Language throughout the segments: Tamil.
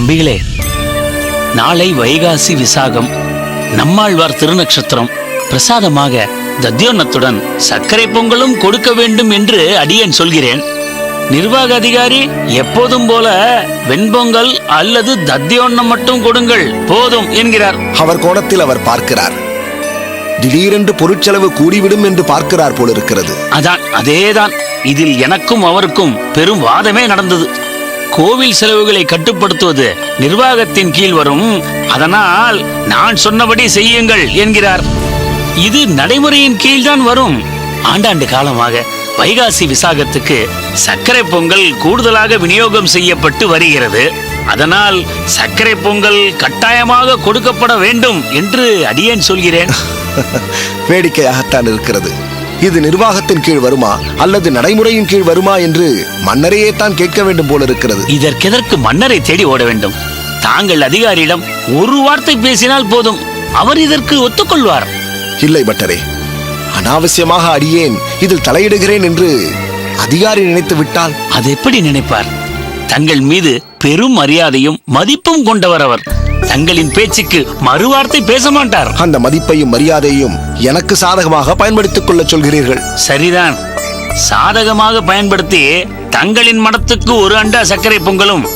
தம்பிகளே, நாளை வைகாசி விசாகம், நம்மாழ்வார் திருநக்ஷத்திரம். பிரசாதமாக தத்யோன்னத்துடன் சர்க்கரை பொங்கலும் கொடுக்க வேண்டும் என்று அடியேன் சொல்கிறேன். நிர்வாக அதிகாரி எப்போதும் போல வெண்பொங்கல் அல்லது தத்தியோன்னம் மட்டும் கொடுங்கள் போதும் என்கிறார். அவர் கோணத்தில் அவர் பார்க்கிறார். திடீரென்று பொருட்செலவு கூடிவிடும் என்று பார்க்கிறார் போல இருக்கிறது. அதேதான். இதில் எனக்கும் அவருக்கும் பெரும் வாதமே நடந்தது. கோவில் செலவுகளை கட்டுப்படுத்துவது நிர்வாகத்தின் கீழ் வரும், அதனால் நான் சொன்னபடி செய்யுங்கள் என்கிறார். இது நடைமுறையின் கீழ்தான் வரும். ஆண்டாண்டு காலமாக வைகாசி விசாகத்துக்கு சர்க்கரை பொங்கல் கூடுதலாக விநியோகம் செய்யப்பட்டு வருகிறது. அதனால் சர்க்கரை பொங்கல் கட்டாயமாக கொடுக்கப்பட வேண்டும் என்று அடியேன் சொல்கிறேன். வேடிக்கையாகத்தான் இருக்கிறது. இது நிர்வாகத்தின் கீழ் வருமா அல்லது நடைமுறையின் கீழ் வருமா என்று மன்னரையே தான் கேட்க வேண்டும் போல இருக்கிறது. இதற்கெதற்கு மன்னரை தேடி ஓட வேண்டும்? தாங்கள் அதிகாரியிடம் ஒரு வார்த்தை பேசினால் போதும், அவர் இதற்கு ஒத்துக்கொள்வார். இல்லை பட்டரே, அனாவசியமாக அடியேன் இதில் தலையிடுகிறேன் என்று அதிகாரி நினைத்து விட்டால்? அது எப்படி நினைப்பார்? தங்கள் மீது பெரும் மரியாதையும் மதிப்பும் கொண்டவர் அவர். தங்களின் பேச்சுக்கு மறுவார்த்தை பேச மாட்டார். அந்த மதிப்பையும் மரியாதையும் எனக்கு சாதகமாக பயன்படுத்திக் கொள்ள சொல்கிறீர்கள். சரிதான். சாதகமாக பயன்படுத்தி தங்களின் மடத்துக்கு ஒரு அண்டா சர்க்கரை பொங்கலும்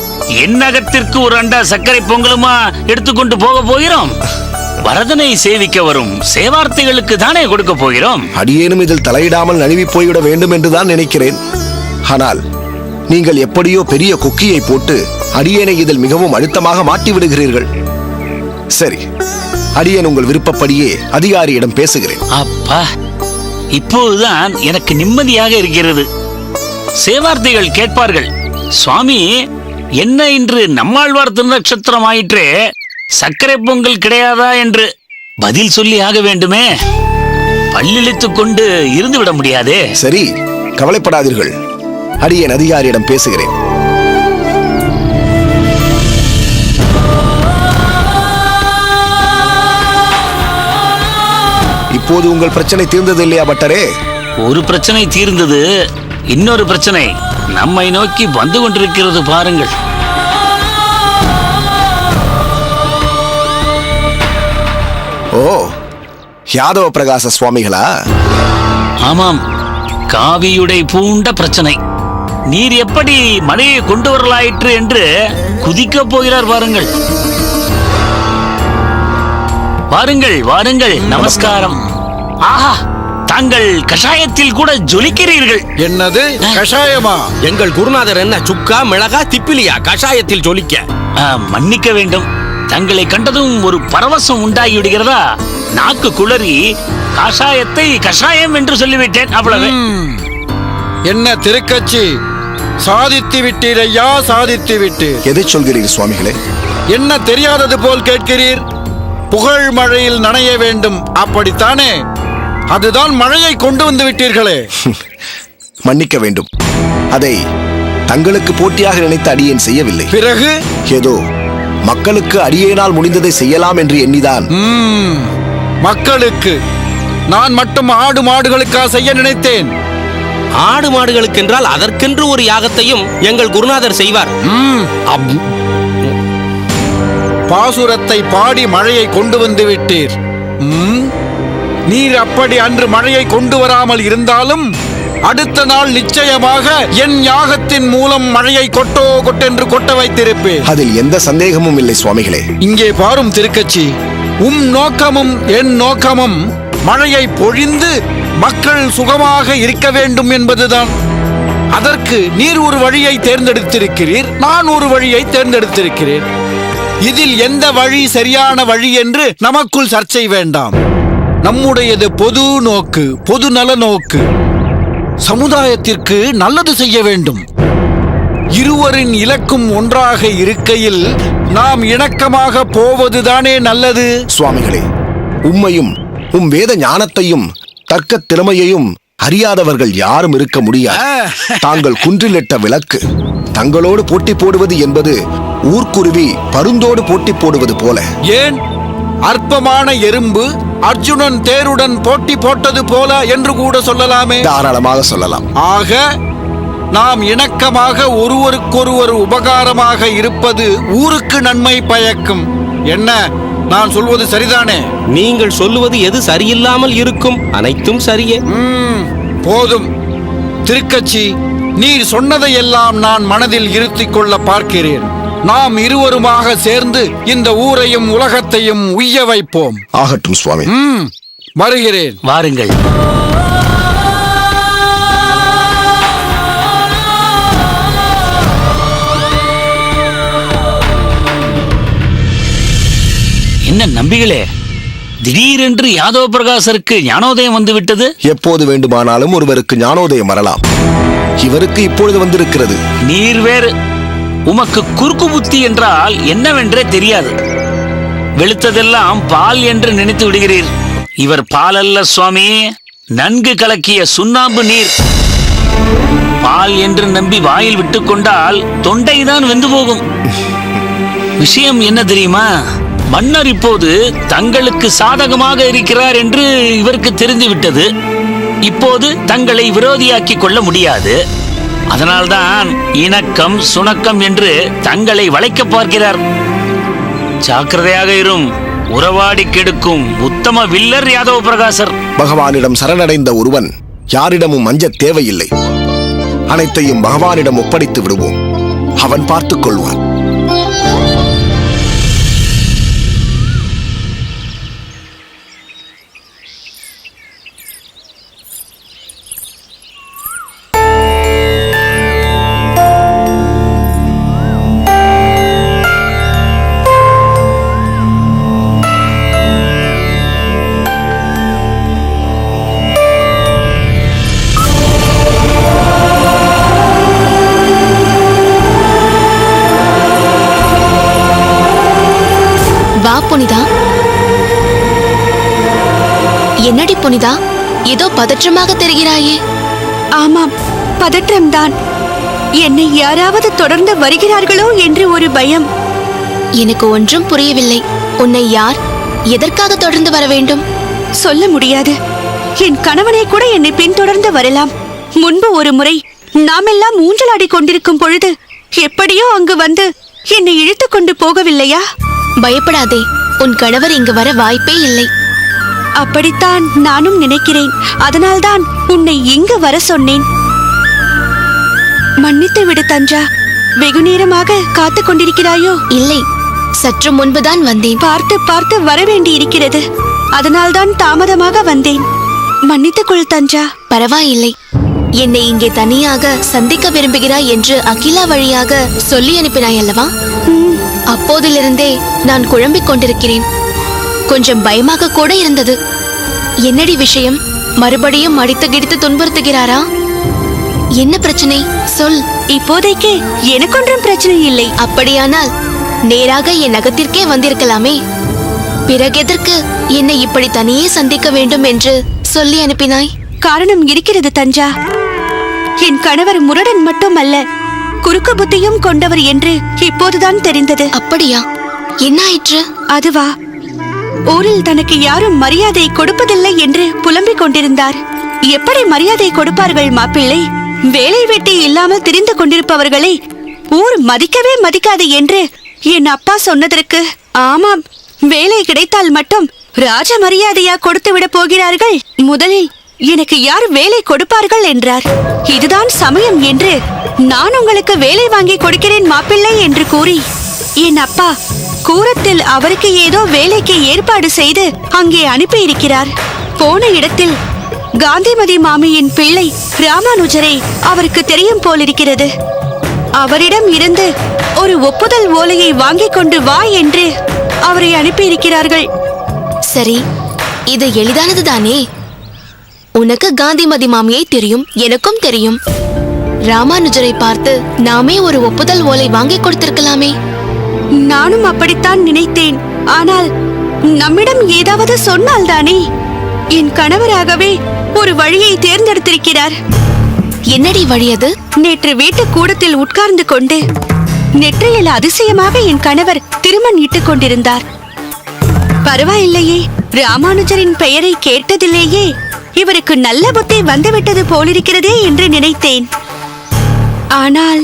என்னகத்திற்கு ஒரு அண்டா சர்க்கரை பொங்கலுமா எடுத்துக்கொண்டு போக போகிறோம்? வரதனை சேவிக்க வரும் சேவார்த்திகளுக்கு தானே கொடுக்க போகிறோம். அடியேனும் இதில் தலையிடாமல் நழுவி போய்விட வேண்டும் என்றுதான் நினைக்கிறேன். ஆனால் நீங்கள் எப்படியோ பெரிய கொக்கியை போட்டு அடியேனை இதில் மிகவும் அழுத்தமாக மாட்டி விடுகிறீர்கள். சரி, அடியேன் உங்கள் விருப்பப்படியே அதிகாரியிடம் பேசுகிறேன். அப்பா, இப்போதுதான் எனக்கு நிம்மதியாக இருக்கிறது. சேவார்த்திகள் கேட்பார்கள், சுவாமி, என்ன இன்று நம்மாழ்வார் திருநக்ஷத்திரம் ஆயிற்றே, சர்க்கரை பொங்கல் கிடையாதா என்று பதில் சொல்லி ஆக வேண்டுமே. பல்லிழித்துக் கொண்டு இருந்து விட முடியாதே. சரி, கவலைப்படாதீர்கள். அடியேன் அதிகாரியிடம் பேசுகிறேன். இப்போது உங்கள் பிரச்சனை தீர்ந்தது இல்லையா பட்டரே? ஒரு பிரச்சனை தீர்ந்தது, இன்னொரு பிரச்சனை நம்மை நோக்கி வந்து கொண்டிருக்கிறது பாருங்கள். ஓ, யாதவ பிரகாச சுவாமிகளா? ஆமாம், காவியுடை பூண்ட பிரச்சனை. நீர் எப்படி மழையை கொண்டு வரலாயிற்று என்று குதிக்க போகிறார் பாருங்கள். வாருங்கள் வாருங்கள், நமஸ்காரம். ஆஹா, தாங்கள் கஷாயத்தில் கூட ஜொலிக்கிறீர்கள். என்னது கஷாயமா? எங்கள் குருநாதர் என்ன சுக்கா மிளகா திப்பிலியா கஷாயத்தில் ஜொலிக்க? மன்னிக்க வேண்டும், தங்களை கண்டதும் ஒரு பரவசம் உண்டாகி விடுகிறதா? நாக்கு குளறி கஷாயத்தை கஷாயம் என்று சொல்லிவிட்டேன், அவ்வளவு. என்ன திருக்கட்சி, சாதித்து விட்டீர் ஐயா, சாதித்து விட்டீர். எதை சொல்கிறீர் சுவாமிகளே? என்ன தெரியாதது போல் கேட்கிறீர்? புகழ் மழையில் நனைய வேண்டும், அப்படித்தானே? அதுதான் மழையை கொண்டு வந்து விட்டீர்களே. மன்னிக்க வேண்டும், அதை தங்களுக்கு போட்டியாக நினைத்து அடியேன் செய்யவில்லை. பிறகு ஏதோ மக்களுக்கு அடியேனால் முடிந்ததை செய்யலாம் என்று எண்ணிதான். மக்களுக்கு? நான் மட்டும் ஆடு மாடுகளுக்கா செய்ய நினைத்தேன். ஆடு மாடுகளுக்கு என்றால் அதற்கென்று ஒரு யாகத்தையும் எங்கள் குருநாதர் செய்வார். பாசுரத்தை பாடி மழையை கொண்டு வந்து விட்டீர். நீர் அப்படி அன்று மழையை கொண்டு வராமல் இருந்தாலும் அடுத்த நாள் நிச்சயமாக என் யாகத்தின் மூலம் மழையை கொட்டென்று கொட்ட வைத்திருப்பேன். அதில் எந்த சந்தேகமும் இல்லை சுவாமிகளே. இங்கே பாரும் திருக்கட்சி, நோக்கமும் என் நோக்கமும் மழையை பொழிந்து மக்கள் சுகமாக இருக்க வேண்டும் என்பதுதான். அதற்கு நீர் ஒரு வழியை தேர்ந்தெடுத்திருக்கிறீர், நான் ஒரு வழியை தேர்ந்தெடுத்திருக்கிறேன். இதில் எந்த வழி சரியான வழி என்று நமக்குள் சர்ச்சை வேண்டாம். நம்முடையது பொது நோக்கு, பொது நல நோக்கு. சமுதாயத்திற்கு நல்லது செய்ய வேண்டும். இருவரின் இலக்கும் ஒன்றாக இருக்கையில் நாம் இணக்கமாக போவதுதானே நல்லது. சுவாமிகளே, உம்மையும் உம் வேத ஞானத்தையும் தர்க்க திறமையையும் அறியாதவர்கள் யாரும் இருக்க முடியாது. தாங்கள் குன்றிலிட்ட விளக்கு. தங்களோடு போட்டி போடுவது என்பது ஊர்க்குருவி பருந்தோடு போட்டி போடுவது போல. ஏன் அற்பமான எறும்பு அர்ஜுனன் தேருடன் போட்டி போட்டது போல என்று கூட சொல்லலாமே. தாராளமாக சொல்லலாம். ஆக நாம் இணக்கமாக ஒருவருக்கொருவர் உபகாரமாக இருப்பது ஊருக்கு நன்மை பயக்கும். என்ன, நான் சொல்வது சரிதானே? நீங்கள் சொல்லுவது எது சரியில்லாமல் இருக்கும்? அனைத்தும் சரியே. போதும் திருக்கச்சி, நீர் சொன்னதையெல்லாம் நான் மனதில் இருத்திக் கொள்ள பார்க்கிறேன். நாம் இருவருமாக சேர்ந்து இந்த ஊரையும் உலகத்தையும் உய்ய வைப்போம். ஆகட்டும் சுவாமி. வருகிறேன். வாருங்கள். என்ன நம்பிகளே, திடீரென்று யாதவ பிரகாசருக்கு ஞானோதயம் வந்து விட்டது. எப்போது வேண்டுமானாலும் ஒருவருக்கு ஞானோதயம் வரலாம். இவருக்கு இப்பொழுது வந்திருக்கிறது. நீர் வேறு, உமக்கு குறுக்கு புத்தி என்றால் என்னவென்றே தெரியாது. வெளுத்ததெல்லாம் பால் என்று நினைத்து விடுகிறீர். இவர் பால் அல்ல சுவாமி, நன்கு கலக்கிய சுண்ணாம்பு நீர். பால் என்று நம்பி வாயில் விட்டுக் கொண்டால் தொண்டைதான் வெந்து போகும். விஷயம் என்ன தெரியுமா? மன்னர் இப்போது தங்களுக்கு சாதகமாக இருக்கிறார் என்று இவருக்கு தெரிந்துவிட்டது. இப்போது தங்களை விரோதியாக்கி கொள்ள முடியாது. அதனால்தான் இணக்கம் சுணக்கம் என்று தங்களை வளைக்க பார்க்கிறார். ஜாக்கிரதையாக இரும். உறவாடி கெடுக்கும் உத்தம வில்லர் யாதவ பிரகாசர். பகவானிடம் சரணடைந்த ஒருவன் யாரிடமும் அஞ்ச தேவையில்லை. அனைத்தையும் பகவானிடம் ஒப்படைத்து விடுவோம். அவன் பார்த்துக் கொள்வான். புனிதா, என்னடி புனிதா, ஏதோ பதற்றமாக தெரிகிறாயே? ஆமாம், பதற்றம்தான். என்னை யாராவது தொடர்ந்து வருகிறார்களோ என்று ஒரு பயம். எனக்கு ஒன்றும் புரியவில்லை. உன்னை யார் எதற்காக தொடர்ந்து வர வேண்டும்? சொல்ல முடியாது. என் கணவனை கூட என்னை பின்தொடர்ந்து வரலாம். முன்பு ஒரு முறை நாமெல்லாம் ஊஞ்சலாடி கொண்டிருக்கும் பொழுது எப்படியோ அங்கு வந்து என்னை இழுத்து கொண்டு போகவில்லையா? பயப்படாதே, உன் கணவர் இங்கு வர வாய்ப்பே இல்லை. அப்படித்தான் நானும் நினைக்கிறேன். அதனால்தான் உன்னை இங்கு வர சொன்னேன். மன்னித்து விடு தஞ்சா. வெகு நேரமாக காத்துக் கொண்டிருக்கிறாயோ? இல்லை, சற்று முன்புதான் வந்தேன். பார்த்து பார்த்து வரவேண்டி இருக்கிறது. அதனால்தான் தாமதமாக வந்தேன். மன்னித்துக் கொள் தஞ்சா. பரவாயில்லை. என்னை இங்கே தனியாக சந்திக்க விரும்புகிறாய் என்று அகிலா வழியாக சொல்லி அனுப்பினாய் அல்லவா? அப்போதிலிருந்தே நான் குழம்பிக் கொண்டிருக்கிறேன். கொஞ்சம் பயமாக கூட இருந்தது. என்னடி விஷயம்? மறுபடியும் அடித்து கிடித்து துன்புறுத்துகிறாரா? என்ன பிரச்சனை சொல். இப்போதைக்கு எனக்கொன்றும் பிரச்சனை இல்லை. அப்படியானால் நேராக என் அகத்திற்கே வந்திருக்கலாமே. பிறகெதற்கு என்னை இப்படி தனியே சந்திக்க வேண்டும் என்று சொல்லி அனுப்பினாய்? காரணம் இருக்கிறது தஞ்சா. என் கணவர் முரடன் மட்டுமல்ல, குறுக்கு புத்தியும் கொண்டவர் என்று இப்போதுதான் தெரிந்தது. அப்படியா? என்ன ஆயிற்று? அதுவா, ஊரில் தனக்கு யாரும் மரியாதை கொடுப்பதில்லை என்று புலம்பிக் கொண்டிருந்தார். எப்படி மரியாதை கொடுப்பார்கள் மாப்பிள்ளை? வேலை வெட்டி இல்லாமல் திரிந்து கொண்டிருப்பவர்களை ஊர் மதிக்கவே மதிக்காது என்று என் அப்பா சொன்னதற்கு, ஆமாம், வேலை கிடைத்தால் மட்டும் ராஜ மரியாதையா கொடுத்து விட போகிறார்கள். முதலில் எனக்கு யார் வேலை கொடுப்பார்கள் என்றார். இதுதான் சமயம் என்று நான் உங்களுக்கு வேலை வாங்கி கொடுக்கிறேன் மாப்பிள்ளை என்று கூறி என் அப்பா கூரத்தில் அவருக்கு ஏதோ வேலைக்கு ஏற்பாடு செய்து அங்கே அனுப்பி இருக்கிறார். போன இடத்தில் காந்திமதி மாமியின் பிள்ளை ராமானுஜரை அவருக்கு தெரியும் போலிருக்கிறது. அவரிடம் இருந்து ஒரு ஒப்புதல் ஓலையை வாங்கிக் கொண்டு வா என்று அவரை அனுப்பியிருக்கிறார்கள். சரி, இது எளிதானதுதானே. உனக்கு காந்திமதி மாமியை தெரியும், எனக்கும் தெரியும். ராமானுஜரை பார்த்து நாமே ஒரு ஒப்புதல் ஓலை வாங்கி கொடுத்திருக்கலாமே. நானும் அப்படித்தான் நினைத்தேன். ஆனால் நம்மிடம் ஏதாவது சொன்னால்தானே. என் கணவராகவே ஒரு வழியை தேர்ந்தெடுத்திருக்கிறார். என்னடி வழி அது? நேற்று வீட்டு கூடத்தில் உட்கார்ந்து கொண்டு நெற்றியில் அதிசயமாக என் கணவர் திருமண் இட்டுக் கொண்டிருந்தார். பரவாயில்லையே, ராமானுஜரின் பெயரை கேட்டதிலேயே இவருக்கு நல்ல புத்தி வந்துவிட்டது போலிருக்கிறதே என்று நினைத்தேன். ஆனால்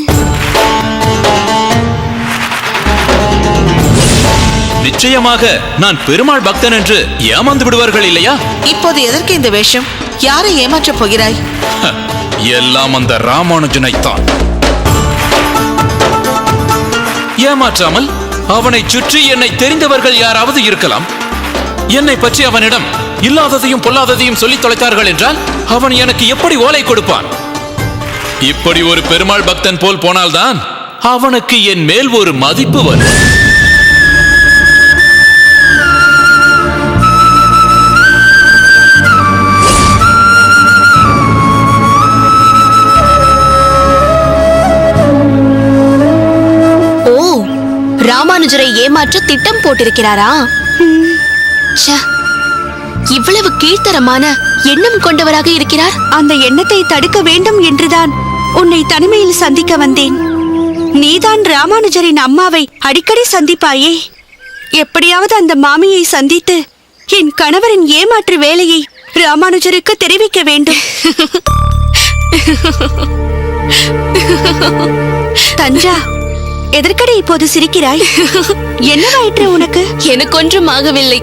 நிச்சயமாக நான் பெருமாள் பக்தன் என்று ஏமாந்து விடுவார்கள் இல்லையா? இப்போது எதற்கு இந்த வேஷம்? யாரை ஏமாற்றப் போகிறாய்? எல்லாம் அந்த ராமானுஜனைத்தான். ஏமாற்றாமல் அவனை சுற்றி என்னை தெரிந்தவர்கள் யாராவது இருக்கலாம். என்னை பற்றி அவனிடம் இல்லாததையும் பொல்லாததையும் சொல்லித் தொலைத்தார்கள் என்றால் அவன் எனக்கு எப்படி ஓலை கொடுப்பான்? இப்படி ஒரு பெருமாள் பக்தன் போல் போனால்தான் அவனுக்கு என் மேல் ஒரு மதிப்பு வரும். ராமானுஜரை ஏமாற்ற திட்டம் போட்டிருக்கிறாரா? ச்சே, இவ்வளவு கீழ்த்தரமான எண்ணம் கொண்டவராக இருக்கிறார். அந்த எண்ணத்தை தடுக்க வேண்டும் என்றுதான் உன்னை தனிமையில் சந்திக்க வந்தேன். நீதான் ராமானுஜரின் அம்மாவை அடிக்கடி சந்திப்பாயே. எப்படியாவது அந்த மாமியை சந்தித்து என் கணவரின் ஏமாற்று வேலையை ராமானுஜருக்கு தெரிவிக்க வேண்டும். தஞ்சா, எதற்கடி இப்போது சிரிக்கிறாய்? என்னவாயிற்று உனக்கு? எனக்கு ஒன்றும் ஆகவில்லை.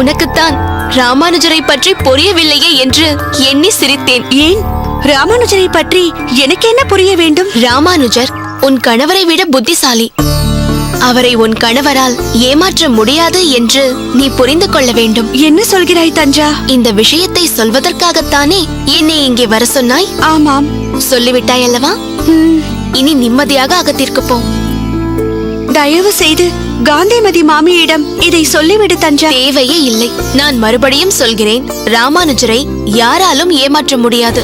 உனக்குத்தான் ராமானுஜரை பற்றி புரியவில்லையே என்று எண்ணி சிரித்தேன். ஏன்? ராமானுஜரை பற்றி எனக்கு என்ன புரிய வேண்டும்? ராமானுஜர் உன் கணவரை விட புத்திசாலி. அவரை உன் கணவரால் ஏமாற்ற முடியாது என்று நீ புரிந்து கொள்ள வேண்டும். என்ன சொல்கிறாய் தஞ்சா? இந்த விஷயத்தை சொல்வதற்காகத்தானே என்னை இங்கே வர சொன்னாய்? ஆமாம். சொல்லிவிட்டாய் அல்லவா? இனி நிம்மதியாக அகத்திற்கு போ. தயவு செய்து காந்திமதி மாமியிடம் இதை சொல்லிவிடு தஞ்சா. தேவையே இல்லை. நான் மறுபடியும் சொல்கிறேன், ராமானுஜரை யாராலும் ஏமாற்ற முடியாது.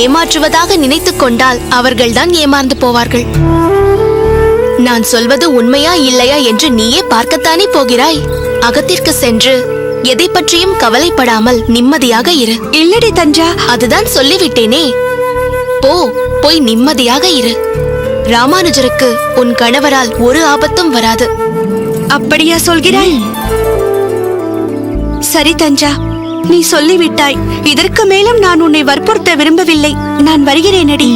ஏமாற்றுவதாக நினைத்துக் கொண்டால் அவர்கள்தான் ஏமாந்து போவார்கள். நான் சொல்வது உண்மையா இல்லையா என்று நீயே பார்க்கத்தானே போகிறாய். அகத்திற்கு சென்று எதை பற்றியும் கவலைப்படாமல் நிம்மதியாக இரு. இல்லடி தஞ்சா. அதுதான் சொல்லிவிட்டேனே. போய் நிம்மதியாக இரு. ராமானுஜருக்கு உன் கணவரால் ஒரு ஆபத்தும் வராது. அப்படியா சொல்கிறாய்? சரி தஞ்சா, நீ சொல்லிவிட்டாய். இதற்கு மேலும் நான் உன்னை வற்புறுத்த விரும்பவில்லை. நான் வருகிறேனடி.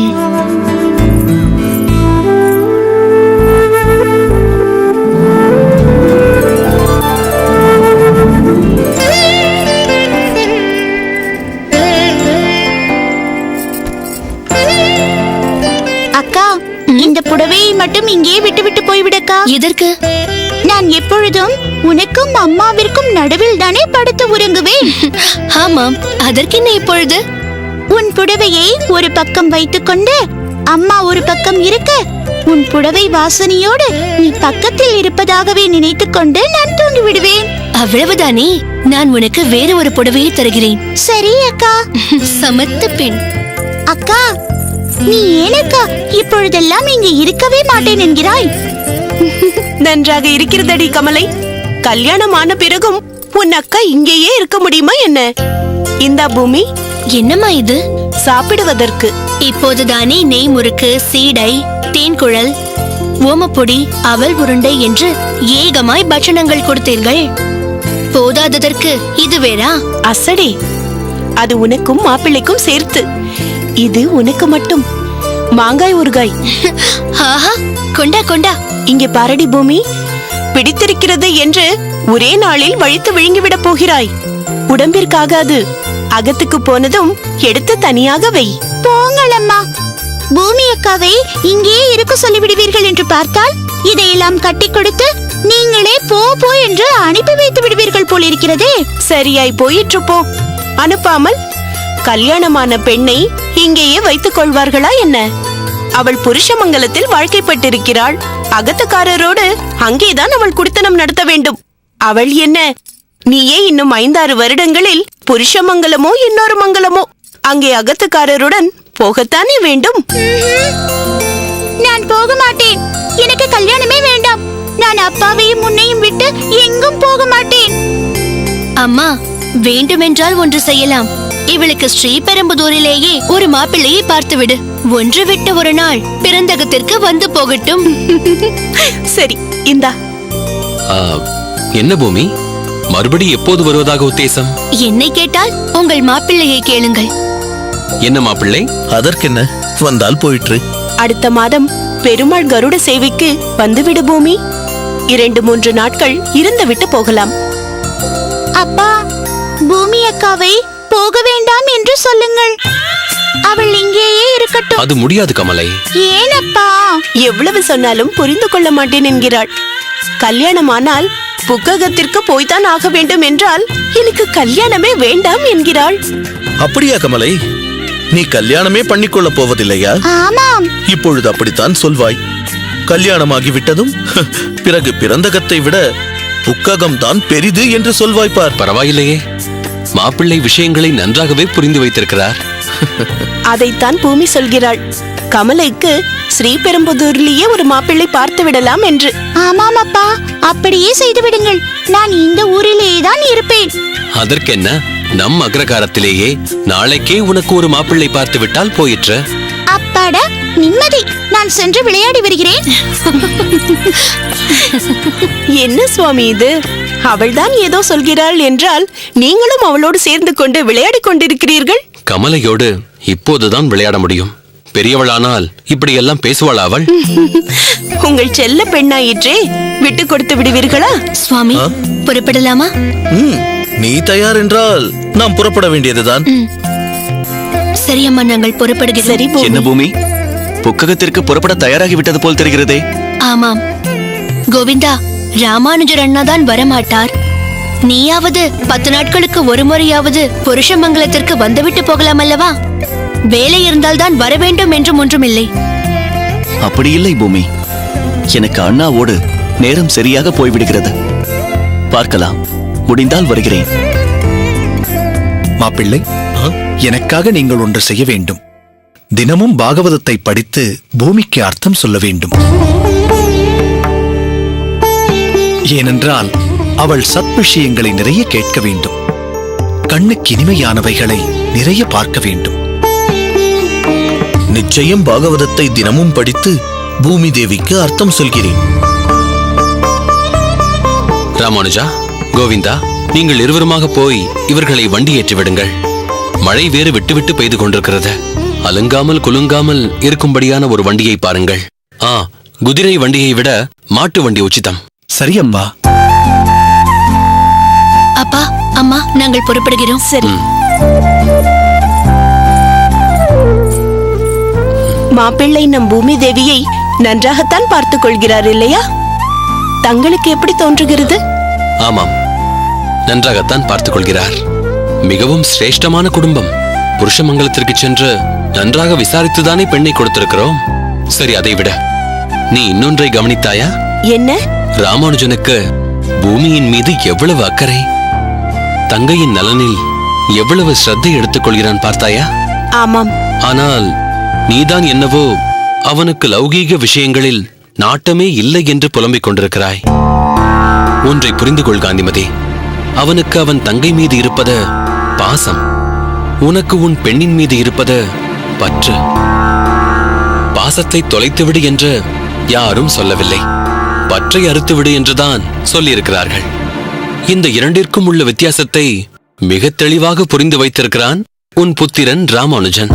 அக்கா, இந்த புடவையை மட்டும் இங்கே விட்டுவிட்டு போய்விடக்கா. எதற்கு? நான் எப்பொழுதும் உனக்கும் அம்மாவிற்கும் நடுவில் தானே படுத்து உறங்குவேன். ஆமாம், அதற்கென்ன இப்பொழுது? உன் புடவையை ஒரு பக்கம் வைத்துக்கொண்டு அம்மா ஒரு பக்கம் இருக்க, உன் புடவை வாசனையோடு நீ பக்கத்தில் இருப்பதாகவே நினைத்துக் கொண்டு நான் தூங்கி விடுவேன். அவ்வளவுதானே? நான் உனக்கு வேறு ஒரு புடவையை தருகிறேன். சரி அக்கா. சமத்து பெண். அக்கா, நீ ஏனக்கா இப்பொழுதெல்லாம் இங்கு இருக்கவே மாட்டேன் என்கிறாய்? நன்றாக இருக்கிறதடி கமலை. கல்யாணமான பிறகும் உன் அக்கா இங்கேயே இருக்க முடியுமா என்ன? இந்த பூமி என்னம்மா இது? சாப்பிடுவதற்கு. இப்போதுதானே நெய் முறுக்கு, சீடை, தேன்குழல், ஓமப்பொடி, அவல் உருண்டை என்று ஏகமாய் பட்சணங்கள் கொடுத்தீர்கள். போதாததற்கு இது வேறா? அசடே, அது உனக்கும் மாப்பிள்ளைக்கும் சேர்த்து. இது உனக்கு மட்டும். மாங்காய் ஊறுகாய். ஆஹா, கொண்டா கொண்டா. இங்கே பாரடி பூமி, பிடித்திருக்கிறது என்று ஒரே நாளில் வழித்து விழுங்கிவிடப் போகிறாய். உடம்பிற்காகாது. அகத்துக்கு போனதும் எடுத்து தனியாக வை. போங்களம்மா. பூமி அக்காவை இங்கே இருக்க சொல்லிவிடுவீர்கள் என்று பார்த்தால் இதையெல்லாம் கட்டி கொடுத்து நீங்களே போ என்று அனுப்பி வைத்து விடுவீர்கள் போல் இருக்கிறதே. சரியாய் போயிற்று போ. அனுப்பாமல் கல்யாணமான பெண்ணை இங்கேயே வைத்துக் கொள்வார்களா என்ன? அவள் புருஷமங்கலத்தில் வாழ்க்கைப்பட்டிருக்கிறாள். அகத்துக்காரரோடு அங்கேதான் அவள் குடித்தனம் நடத்த வேண்டும். அவள் என்ன, நீயே இன்னும் 5-6 வருடங்களில் புருஷமங்கலமோ இன்னொரு மங்கலமோ அங்கே அகத்துக்காரருடன் போகத்தானே வேண்டும். நான் போக மாட்டேன். எனக்கு கல்யாணமே வேண்டாம். நான் அப்பாவையும் உன்னையும் விட்டு எங்கும் போக மாட்டேன். அம்மா, வேண்டுமென்றால் ஒன்று செய்யலாம். இவளுக்கு ஸ்ரீபெரும்புதூரிலேயே ஒரு மாப்பிள்ளையை பார்த்துவிடு. ஒன்று விட்டு ஒரு நாள் பிறந்தகத்திற்கு வந்து போகட்டும். சரி, இந்தா. என்ன பூமி, மறுபடி எப்போது வருவதாக உத்தேசம்? என்னை கேட்டால் உங்கள் மாப்பிள்ளையை கேளுங்கள். என்ன மாப்பிள்ளை? அதற்கென்ன, வந்தால் போயிற்று. அடுத்த மாதம் பெருமாள் கருட சேவைக்கு வந்துவிடு பூமி. 2-3 நாட்கள் இருந்துவிட்டு போகலாம். அப்பா, பூமி அக்காவை போக வேண்டாம் என்று சொல்லுங்கள். அவள் இங்கேயே இருக்கட்டும். அது முடியாது கமலை. ஏன் அப்பா? எவ்வளவு சொன்னாலும் புரிந்து கொள்ள மாட்டேன் என்கிறாள். கல்யாணமானால் புக்ககத்திற்கு போய்தான் ஆக வேண்டும் என்றால் எனக்கு கல்யாணமே வேண்டாம் என்கிறாள். அப்படியா கமலை? நீ கல்யாணமே பண்ணிக்கொள்ள போவதில்லையா? ஆமாம். இப்பொழுது அப்படித்தான் சொல்வாய். கல்யாணமாகி விட்டதும் பிறகு பிறந்தகத்தை விட புக்ககம் தான் பெரிது என்று சொல்வாய் பார். பரவாயில்லையே, மாப்பிள்ளை விஷயங்களை நன்றாகவே புரிந்து வைத்திருக்கிறார். அதைத்தான் பூமி சொல்கிறாள். கமலைக்கு ஸ்ரீபெரும்புதூரிலேயே ஒரு மாப்பிள்ளை பார்த்து விடலாம் என்று. ஆமாம் அப்பா, அப்படியே செய்து விடுங்கள். நான் இந்த ஊரிலேயே தான் இருப்பேன். அதற்கென்ன, நம் அக்ரகாரத்திலேயே நாளைக்கே உனக்கு ஒரு மாப்பிள்ளை பார்த்து விட்டால் போயிற்று. அப்பாடா, நிம்மதி. நான் சென்று விளையாடி வருகிறேன். என்ன சுவாமி இது? அவள்தான் ஏதோ சொல்கிறாள் என்றால் நீங்களும் அவளோடு சேர்ந்து கொண்டு விளையாடி கொண்டிருக்கிறீர்கள். கமலையோடு இப்போதுதான் விளையாட முடியும். பெரியவளானால் இப்படியெல்லாம் பேசுவாள் அவள்? உங்கள் செல்ல பெண்ணாயிற்றே, விட்டு கொடுத்து விடுவீர்களா? சுவாமி, புறப்படலாமா? நீ தயார் என்றால் நாம் புறப்பட வேண்டியதுதான். சரி அம்மா, நாங்கள் புறப்படுகிறோம். சரி பூமி. என்ன பூமி, புக்ககத்திற்கு புறப்பட தயாராகி விட்டது போல் தெரிகிறதே. ஆமாம் கோவிந்தா, ராமானுஜர் அண்ணாதான் வரமாட்டார். நீயாவது 10 நாட்களுக்கு ஒரு முறையாவது புருஷமங்கலத்திற்கு வந்துவிட்டு போகலாம் அல்லவா? வேலை இருந்தால் தான் வர வேண்டும் என்றும் ஒன்றுமில்லை. அப்படி இல்லை பூமி, எனக்கு அண்ணாவோடு நேரம் சரியாக போய்விடுகிறது. பார்க்கலாம், முடிந்தால் வருகிறேன். மாப்பிள்ளை, எனக்காக நீங்கள் ஒன்று செய்ய வேண்டும். தினமும் பாகவதத்தை படித்து பூமிக்கு அர்த்தம் சொல்ல வேண்டும். ஏனென்றால் அவள் சத் விஷயங்களை நிறைய கேட்க வேண்டும். கண்ணுக்கு இனிமையானவைகளை நிறைய பார்க்க வேண்டும். நிச்சயம் பாகவதத்தை தினமும் படித்து பூமி தேவிக்கு அர்த்தம் சொல்கிறேன். ராமானுஜா, கோவிந்தா, நீங்கள் இருவருமாக போய் இவர்களை வண்டி ஏற்றி விடுங்கள். மழை வேறு விட்டு விட்டு பெய்து கொண்டிருக்கிறது. அலுங்காமல் குலுங்காமல் இருக்கும்படியான ஒரு வண்டியை பாருங்கள். குதிரை வண்டியை விட மாட்டு வண்டி உச்சிதம். சரி அம்மா. அப்பா, அம்மா, நாங்கள் புறப்படுகிறோம். சரி. மாப்பிள்ளை நம் பூமி தேவியை நன்றாகத்தான் பார்த்துக் கொள்கிறார் இல்லையா? தங்களுக்கு எப்படி தோன்றுகிறது? ஆமாம், நன்றாகத்தான் பார்த்துக் கொள்கிறார். மிகவும் சிரேஷ்டமான குடும்பம். புருஷமங்கலத்திற்கு சென்று நன்றாக விசாரித்துதானே பெண்ணை கொடுத்திருக்கிறோம். சரி, அதை விட நீ இன்னொன்றை கவனித்தாயா? என்ன? ராமானுஜனுக்கு பூமியின் மீது எவ்வளவு அக்கறை, தங்கையின் நலனில் எவ்வளவு ஸ்ரத்தை எடுத்துக் கொள்கிறான் பார்த்தாயா? ஆமாம். ஆனால் நீதான் என்னவோ அவனுக்கு லௌகீக விஷயங்களில் நாட்டமே இல்லை என்று புலம்பிக் கொண்டிருக்கிறாய். ஒன்றை புரிந்து கொள் காந்திமதி, அவனுக்கு அவன் தங்கை மீது இருப்பது பாசம், உனக்கு உன் பெண்ணின் மீது இருப்பது பற்று. பாசத்தை தொலைத்துவிடு என்று யாரும் சொல்லவில்லை, பற்றை அறுத்துவிடு என்றுதான் சொல்லியிருக்கிறார்கள். இந்த இரண்டிற்கும் உள்ள வித்தியாசத்தை மிக தெளிவாக புரிந்து வைத்திருக்கிறான் உன் புத்திரன் ராமானுஜன்.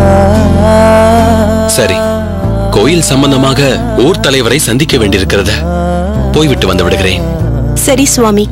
சரி, கோயில் சம்பந்தமாக ஊர் தலைவரை சந்திக்க வேண்டியிருக்கிறது. போய்விட்டு வந்து விடுகிறேன். சரி சுவாமி.